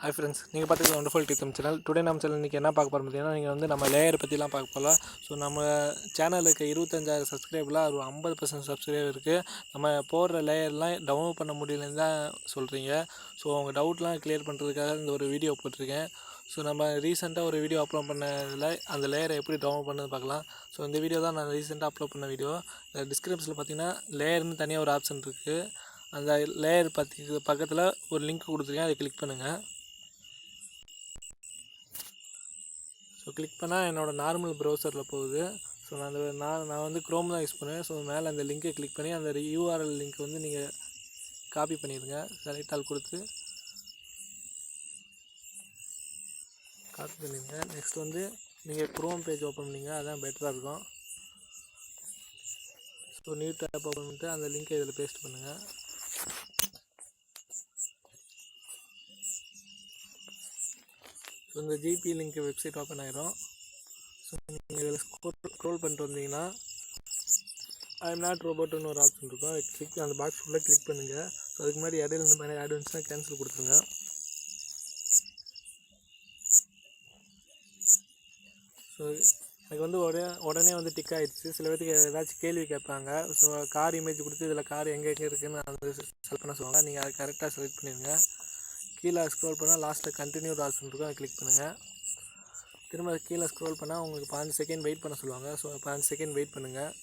Hi friends, நீங்கள் பார்த்துக்க wonderful DM channel. Today நம்ம சேனல் இன்றைக்கி என்ன பார்க்க போகிறோம் பார்த்தீங்கன்னா, நீங்கள் வந்து நம்ம லேயர் பற்றிலாம் பார்க்க போகலாம். ஸோ நம்ம சேனலில் இருக்க 25,000 சப்ஸ்கிரைபில் ஒரு 50% சப்ஸ்கிரைபர் இருக்குது. நம்ம போடுற லேயர்லாம் டவுன்லோட் பண்ண முடியலன்னு தான் சொல்கிறீங்க. ஸோ உங்கள் டவுட்லாம் கிளியர் பண்ணுறதுக்காக இந்த ஒரு வீடியோ போட்டிருக்கேன். ஸோ நம்ம ரீசெண்டாக ஒரு வீடியோ அப்லோட் பண்ணதில் அந்த லேயரை எப்படி டவுன்லோட் பண்ணது பார்க்கலாம். ஸோ இந்த வீடியோ தான் நான் ரீசெண்டாக அப்லோட் பண்ண வீடியோ. டிஸ்கிரிப்ஷனில் பார்த்தீங்கன்னா லேயர்னு தனியாக ஒரு ஆப்ஷன் இருக்குது. அந்த லேயர் பக்கத்தில் ஒரு லிங்க் கொடுத்துருக்கேன், அதை கிளிக் பண்ணுங்கள். ஸோ கிளிக் பண்ணால் என்னோடய நார்மல் ப்ரௌசரில் போகுது. ஸோ நான் வந்து க்ரோம் தான் யூஸ் பண்ணுவேன். ஸோ மேலே அந்த லிங்கை கிளிக் பண்ணி அந்த யூஆர்எல் லிங்க் வந்து நீங்கள் காப்பி பண்ணிடுங்க. செலக்ட் ஆல் கொடுத்து காப்பி பண்ணிடுங்க. நெக்ஸ்ட் வந்து நீங்கள் க்ரோம் பேஜ் ஓப்பன் பண்ணிங்க, அதுதான் பெட்டராக இருக்கும். ஸோ நியூ டேப் ஓப்பன் பண்ணிட்டு அந்த லிங்கை இதில் பேஸ்ட் பண்ணுங்கள். ஸோ இந்த ஜிபி லிங்க் வெப்சைட் ஓப்பன் ஆகிரும். ஸோ நீங்கள் இதில் ஸ்க்ரோல் பண்ணிட்டு வந்தீங்கன்னா ஐ எம் நாட் ரோபோட்னு ஒரு ஆப்ஷன் இருக்கும். அதை கிளிக் அந்த பாக்ஸ் ஃபுல்லாக கிளிக் பண்ணுங்கள். ஸோ அதுக்கு முன்னாடி இடையில இந்த மாதிரி ஆட் வந்துச்சுன்னா கேன்சல் கொடுத்துருங்க. ஸோ எனக்கு வந்து உடனே வந்து டிக் ஆகிடுச்சு. சில பேருக்கு ஏதாச்சும் கேள்வி கேட்பாங்க. ஸோ கார் இமேஜ் கொடுத்து இதில் கார் எங்கே இருக்குதுன்னு அந்த செலக்ட் பண்ண சொல்லுவாங்க. நீங்கள் அதை கரெக்டாக செலக்ட் பண்ணிடுங்க. கீழே ஸ்க்ரோல் பண்ணால் லாஸ்ட்டில் கண்டினியூ ஆப்ஷன் இருக்கும், அதை கிளிக் பண்ணுங்கள். திரும்ப கீழே ஸ்க்ரோல் பண்ணால் உங்களுக்கு 5 செகண்ட் வெயிட் பண்ண சொல்லுவாங்க. ஸோ 5 செகண்ட் வெயிட் பண்ணுங்கள்.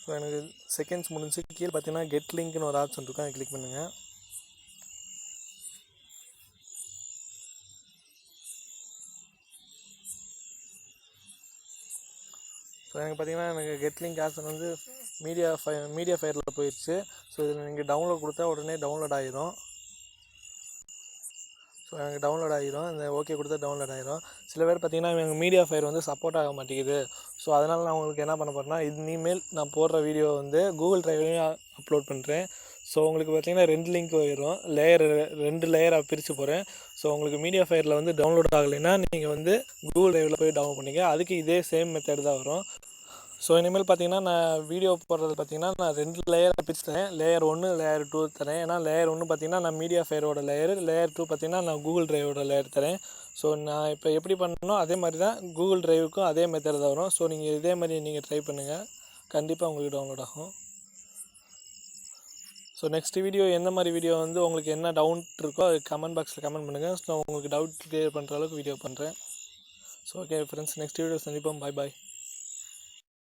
ஸோ எனக்கு செகண்ட்ஸ் முடிஞ்சு கீழே பார்த்தீங்கன்னா கெட் லிங்க்னு ஒரு ஆப்ஷன் இருக்கும், அதை கிளிக் பண்ணுங்கள். ஸோ எனக்கு பார்த்தீங்கன்னா எனக்கு கெட் லிங்க் ஆப்ஷன் வந்து மீடியா ஃபயரில் போயிடுச்சு. ஸோ இதில் நீங்கள் டவுன்லோட் கொடுத்தா உடனே டவுன்லோட் ஆகிரும். ஸோ எனக்கு டவுன்லோட் ஆகிரும். இந்த ஓகே கொடுத்தா டவுன்லோட் ஆகிரும். சில பேர் பார்த்தீங்கன்னா எங்கள் மீடியா ஃபயர் வந்து சப்போர்ட் ஆக மாட்டேங்குது. ஸோ அதனால் நான் உங்களுக்கு என்ன பண்ண போகிறேன்னா, இனிமேல் நான் போடுற வீடியோ வந்து கூகுள் ட்ரைவ்லையும் அப்லோட் பண்ணுறேன். ஸோ உங்களுக்கு பார்த்தீங்கன்னா 2 லிங்க் வரும். 2 லேயராக பிரித்து போகிறேன். ஸோ உங்களுக்கு மீடியா ஃபயரில் வந்து டவுன்லோட் ஆகலைன்னா நீங்கள் வந்து கூகுள் ட்ரைவில் போய் டவுன்லோட் பண்ணிங்க. அதுக்கு இதே சேம் மெத்தட் தான் வரும். ஸோ இனிமேல் பார்த்தீங்கன்னா நான் வீடியோ போடுறது பார்த்தீங்கன்னா நான் 2 லேயராக பிரித்து தரேன். லேயர் 1 லேயர் 2 தரேன். ஏன்னா லேயர் 1 பார்த்தீங்கன்னா நான் மீடியா ஃபயரோட லேயர் 2 பார்த்தீங்கன்னா நான் கூகுள் ட்ரைவோட லேயர் தரேன். ஸோ நான் இப்போ எப்படி பண்ணணும் அதே மாதிரி தான் கூகுள் ட்ரைவுக்கும் அதே மெத்தட் தான் வரும். ஸோ நீங்கள் இதே மாதிரி நீங்கள் ட்ரை பண்ணுங்கள், கண்டிப்பாக உங்களுக்கு டவுன்லோட் ஆகும். ஸோ நெக்ஸ்ட் வீடியோ எந்த மாதிரி வீடியோ வந்து உங்களுக்கு என்ன டவுட் இருக்கோ அது கமெண்ட் பாக்ஸில் கமெண்ட் பண்ணுங்கள். ஸோ உங்களுக்கு டவுட் கிளியர் பண்ணுற அளவுக்கு வீடியோ பண்ணுறேன். So okay friends, next video சந்திப்போம். பாய்.